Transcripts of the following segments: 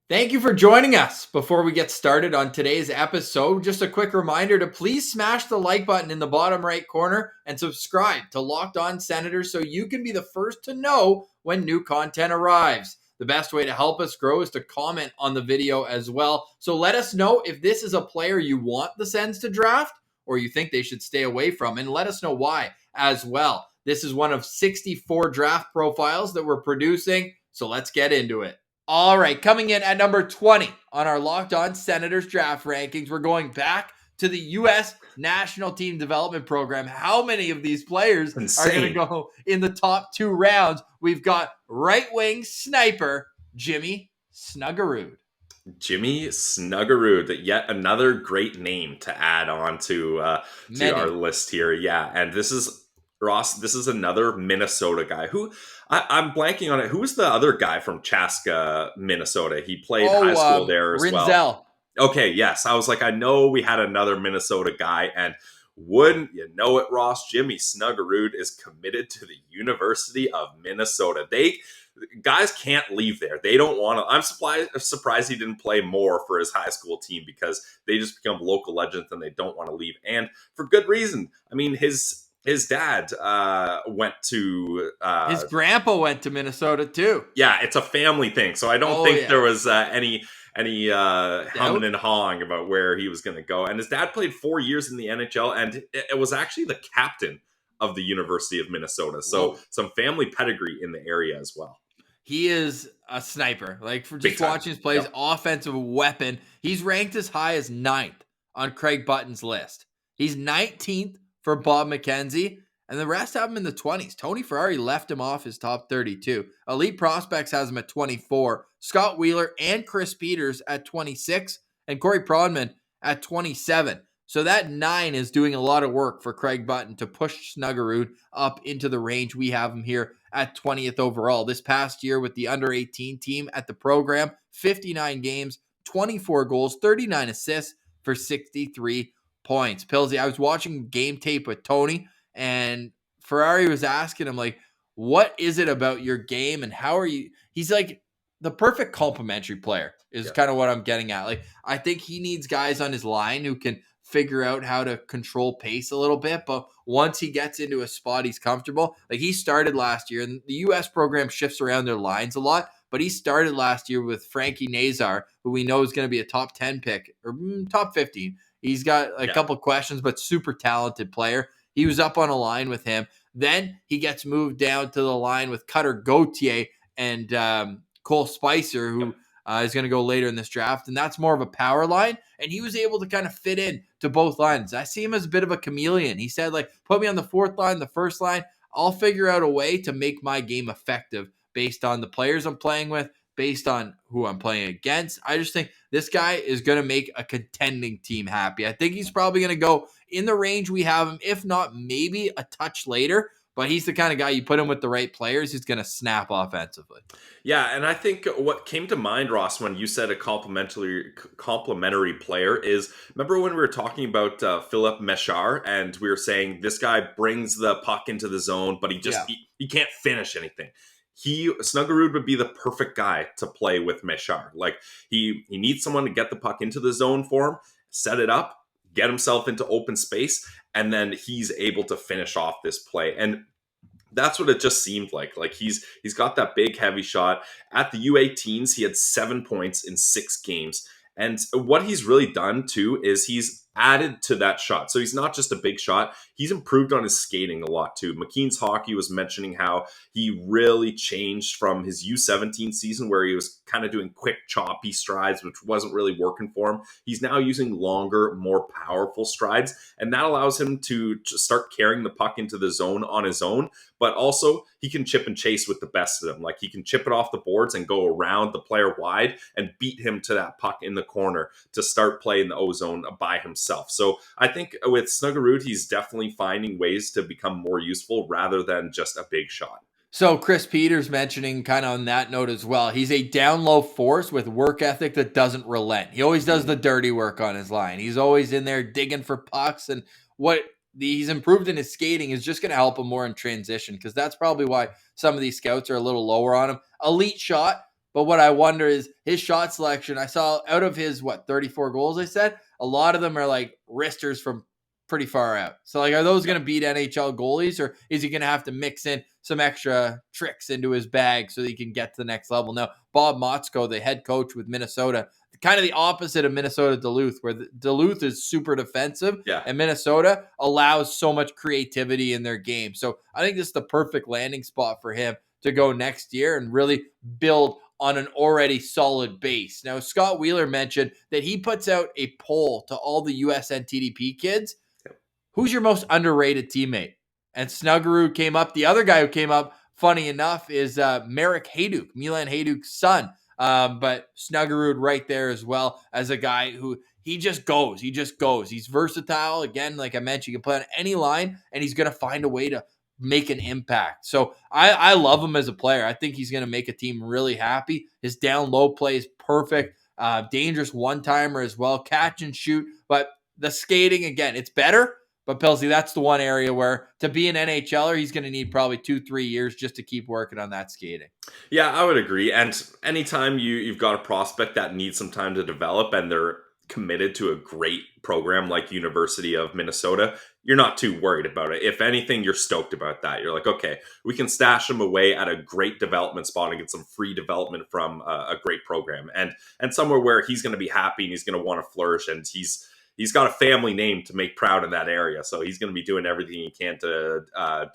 Thank you for joining us. Before we get started on today's episode, just a quick reminder to please smash the like button in the bottom right corner and subscribe to Locked On Senators so you can be the first to know when new content arrives. The best way to help us grow is to comment on the video as well. So let us know if this is a player you want the Sens to draft or you think they should stay away from, and let us know why as well. This is one of 64 draft profiles that we're producing, so let's get into it. All right, coming in at number 20 on our Locked On Senators draft rankings, we're going back to the U.S. National Team Development Program. How many of these players are going to go in the top 2 rounds? We've got right wing sniper Jimmy Snuggerud. Jimmy Snuggerud, yet another great name to add on to our list here. Yeah, and this is Ross. This is another Minnesota guy who I'm blanking on it. Who was the other guy from Chaska, Minnesota? He played high school there as well. Okay, yes. I was like, I know we had another Minnesota guy, and wouldn't you know it, Ross? Jimmy Snuggerud is committed to the University of Minnesota. Guys can't leave there. They don't want to. I'm surprised he didn't play more for his high school team because they just become local legends and they don't want to leave. And for good reason. I mean, his dad went to... his grandpa went to Minnesota too. Yeah, it's a family thing. So I don't think there was any humming and hawing about where he was going to go. And his dad played 4 years in the NHL, and it was actually the captain of the University of Minnesota. So some family pedigree in the area as well. He is a sniper. Like, for just watching his plays, offensive weapon. He's ranked as high as 9th on Craig Button's list. He's 19th for Bob McKenzie, and the rest have him in the 20s. Tony Ferrari left him off his top 32. Elite Prospects has him at 24. Scott Wheeler and Chris Peters at 26, and Corey Pronman at 27. So that 9 is doing a lot of work for Craig Button to push Snuggerud up into the range. We have him here at 20th overall. This past year with the under-18 team at the program, 59 games, 24 goals, 39 assists for 63 points. Pilsy, I was watching game tape with Tony, and Ferrari was asking him, like, what is it about your game and how are you? He's like, the perfect complementary player is kind of what I'm getting at. Like, I think he needs guys on his line who can figure out how to control pace a little bit, but once he gets into a spot he's comfortable, like he started last year, and the U.S. program shifts around their lines a lot, but he started last year with Frankie Nazar, who we know is going to be a top 10 pick, or top 15. He's got a couple questions, but super talented player. He was up on a line with him. Then he gets moved down to the line with Cutter Gauthier and Cole Spicer, who is going to go later in this draft, and that's more of a power line, and he was able to kind of fit in to both lines. I see him as a bit of a chameleon. He said, like, put me on the 4th line, the 1st line. I'll figure out a way to make my game effective based on the players I'm playing with, based on who I'm playing against. I just think this guy is going to make a contending team happy. I think he's probably going to go in the range we have him, if not maybe a touch later, but he's the kind of guy you put him with the right players, he's going to snap offensively. Yeah, and I think what came to mind, Ross, when you said a complimentary player is, remember when we were talking about Philip Mechard, and we were saying this guy brings the puck into the zone, but he can't finish anything. Snuggerud would be the perfect guy to play with Mechard. Like, he needs someone to get the puck into the zone for him, set it up, get himself into open space, and then he's able to finish off this play. And that's what it just seemed like. Like, he's got that big, heavy shot. At the U18s, he had 7 points in 6 games. And what he's really done, too, is he's added to that shot. So he's not just a big shot. He's improved on his skating a lot, too. McKean's Hockey was mentioning how he really changed from his U17 season, where he was kind of doing quick, choppy strides, which wasn't really working for him. He's now using longer, more powerful strides, and that allows him to just start carrying the puck into the zone on his own. But also, he can chip and chase with the best of them. Like, he can chip it off the boards and go around the player wide and beat him to that puck in the corner to start playing the O-zone by himself. So I think with Snuggerud, he's definitely finding ways to become more useful rather than just a big shot. So Chris Peters mentioning kind of on that note as well, he's a down low force with work ethic that doesn't relent. He always does the dirty work on his line. He's always in there digging for pucks, and what he's improved in his skating is just going to help him more in transition, because that's probably why some of these scouts are a little lower on him. Elite shot, But what I wonder is his shot selection. I saw out of his 34 goals, I said a lot of them are like wristers from pretty far out. So like, are those going to beat NHL goalies, or is he going to have to mix in some extra tricks into his bag so that he can get to the next level? Now, Bob Motzko, the head coach with Minnesota, kind of the opposite of Minnesota Duluth, where Duluth is super defensive and Minnesota allows so much creativity in their game. So I think this is the perfect landing spot for him to go next year and really build on an already solid base. Now, Scott Wheeler mentioned that he puts out a poll to all the USN TDP kids. Who's your most underrated teammate? And Snuggerud came up. The other guy who came up, funny enough, is Marek Hajduk, Milan Hajduk's son. But Snuggerud right there as well as a guy who he just goes. He's versatile. Again, like I mentioned, you can play on any line, and he's going to find a way to make an impact. So I love him as a player. I think he's going to make a team really happy. His down low play is perfect. Dangerous one-timer as well. Catch and shoot. But the skating, again, it's better. But Pilsy, that's the one area where to be an NHLer, he's going to need probably 2-3 years just to keep working on that skating. Yeah, I would agree. And anytime you've got a prospect that needs some time to develop and they're committed to a great program like University of Minnesota, you're not too worried about it. If anything, you're stoked about that. You're like, okay, we can stash him away at a great development spot and get some free development from a great program and somewhere where he's going to be happy and he's going to want to flourish, and he's got a family name to make proud in that area. So he's going to be doing everything he can to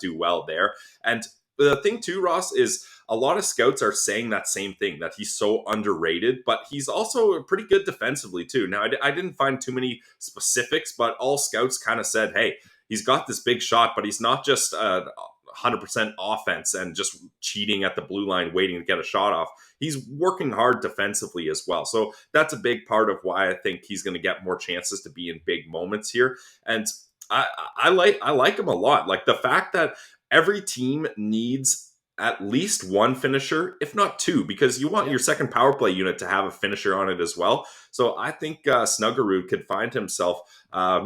do well there. And the thing too, Ross, is a lot of scouts are saying that same thing, that he's so underrated, but he's also pretty good defensively too. Now, I didn't find too many specifics, but all scouts kind of said, hey, he's got this big shot, but he's not just 100% offense and just cheating at the blue line, waiting to get a shot off. He's working hard defensively as well. So that's a big part of why I think he's going to get more chances to be in big moments here. And I like him a lot. Like the fact that every team needs at least one finisher, if not two, because you want your second power play unit to have a finisher on it as well. So I think Snuggerud could find himself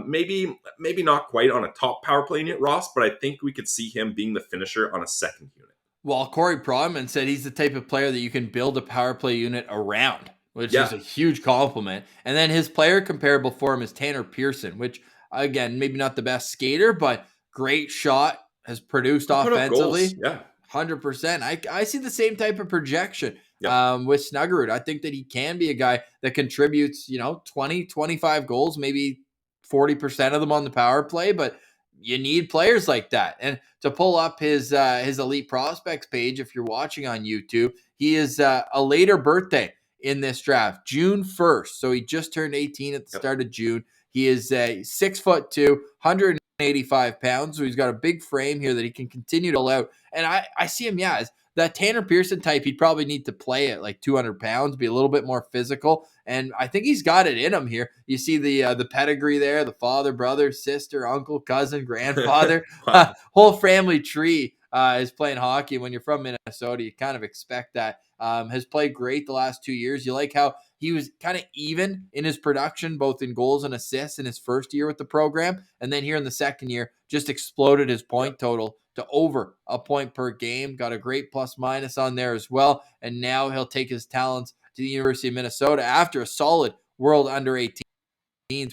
maybe not quite on a top power play unit, Ross, but I think we could see him being the finisher on a second unit. Well, Corey Prodman said he's the type of player that you can build a power play unit around, which is a huge compliment. And then his player comparable for him is Tanner Pearson, which, again, maybe not the best skater, but great shot, has produced offensively. 100%. I see the same type of projection with Snuggerud. I think that he can be a guy that contributes, 20, 25 goals, maybe 40% of them on the power play, but you need players like that. And to pull up his elite prospects page, if you're watching on YouTube, he is a later birthday in this draft, June 1st. So he just turned 18 at the start of June. He is 6'2", 185 pounds. So he's got a big frame here that he can continue to pull out. And I see him, as that Tanner Pearson type. He'd probably need to play at like 200 pounds, be a little bit more physical. And I think he's got it in him here. You see the pedigree there, the father, brother, sister, uncle, cousin, grandfather, whole family tree is playing hockey. When you're from Minnesota, you kind of expect that. Has played great the last 2 years. You like how he was kind of even in his production, both in goals and assists in his first year with the program. And then here in the second year, just exploded his point total to over a point per game. Got a great plus minus on there as well. And now he'll take his talents to the University of Minnesota after a solid World Under-18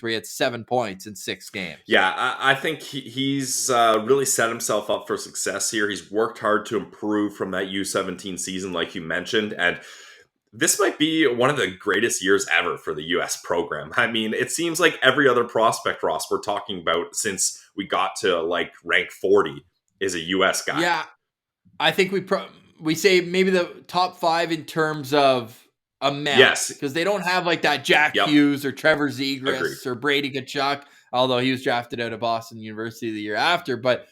where he had 7 points in 6 games. Yeah, I think he's really set himself up for success here. He's worked hard to improve from that U17 season, like you mentioned, and this might be one of the greatest years ever for the U.S. program. I mean, it seems like every other prospect, Ross, we're talking about since we got to like rank 40 is a U.S. guy. Yeah, I think we say maybe the top 5 in terms of amount. Yes. Because they don't have like that Jack Hughes or Trevor Zegras or Brady Tkachuk, although he was drafted out of Boston University the year after. But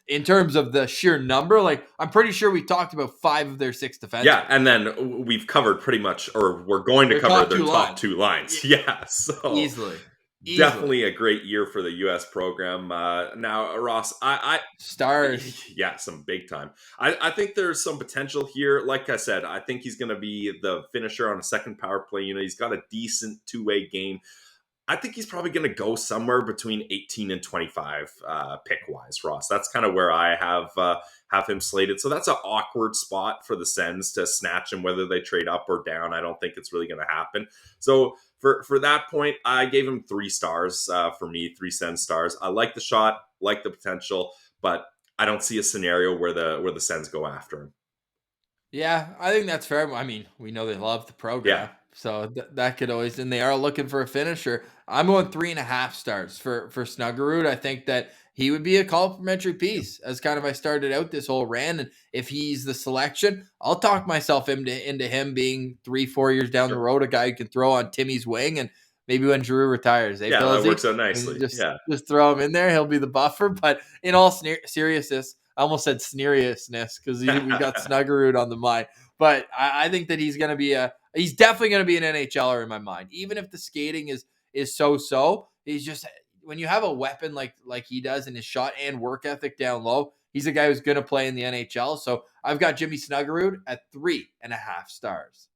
in terms of the sheer number, like I'm pretty sure we talked about 5 of their 6 defensemen. Yeah, and then we've covered pretty much, or we're going to cover their top 2 lines. Yeah, so easily. Definitely a great year for the U.S. program. Now, Ross, stars. Yeah, some big time. I think there's some potential here. Like I said, I think he's going to be the finisher on a second power play unit. He's got a decent two-way game. I think he's probably going to go somewhere between 18 and 25 pick-wise, Ross. That's kind of where I have have him slated. So that's an awkward spot for the Sens to snatch him, whether they trade up or down. I don't think it's really going to happen. So for that point, I gave him 3 stars for me, 3 Sens stars. I like the shot, like the potential, but I don't see a scenario where the Sens go after him. Yeah, I think that's fair. I mean, we know they love the program, Yeah. so that could always, and they are looking for a finisher. I'm going 3.5 stars for Snuggerud. I think that he would be a complimentary piece as kind of I started out this whole rant. And if he's the selection, I'll talk myself into him being 3-4 years down the road, a guy who can throw on Timmy's wing, and maybe when Drew retires, Yeah, that works out nicely. Just throw him in there. He'll be the buffer. But in all seriousness, I almost said sneeriousness because we got Snuggerud on the mind. But I think that he's definitely going to be an NHLer in my mind. Even if the skating is so, he's just, when you have a weapon like he does in his shot and work ethic down low, he's a guy who's going to play in the NHL. So I've got Jimmy Snuggerud at 3.5 stars.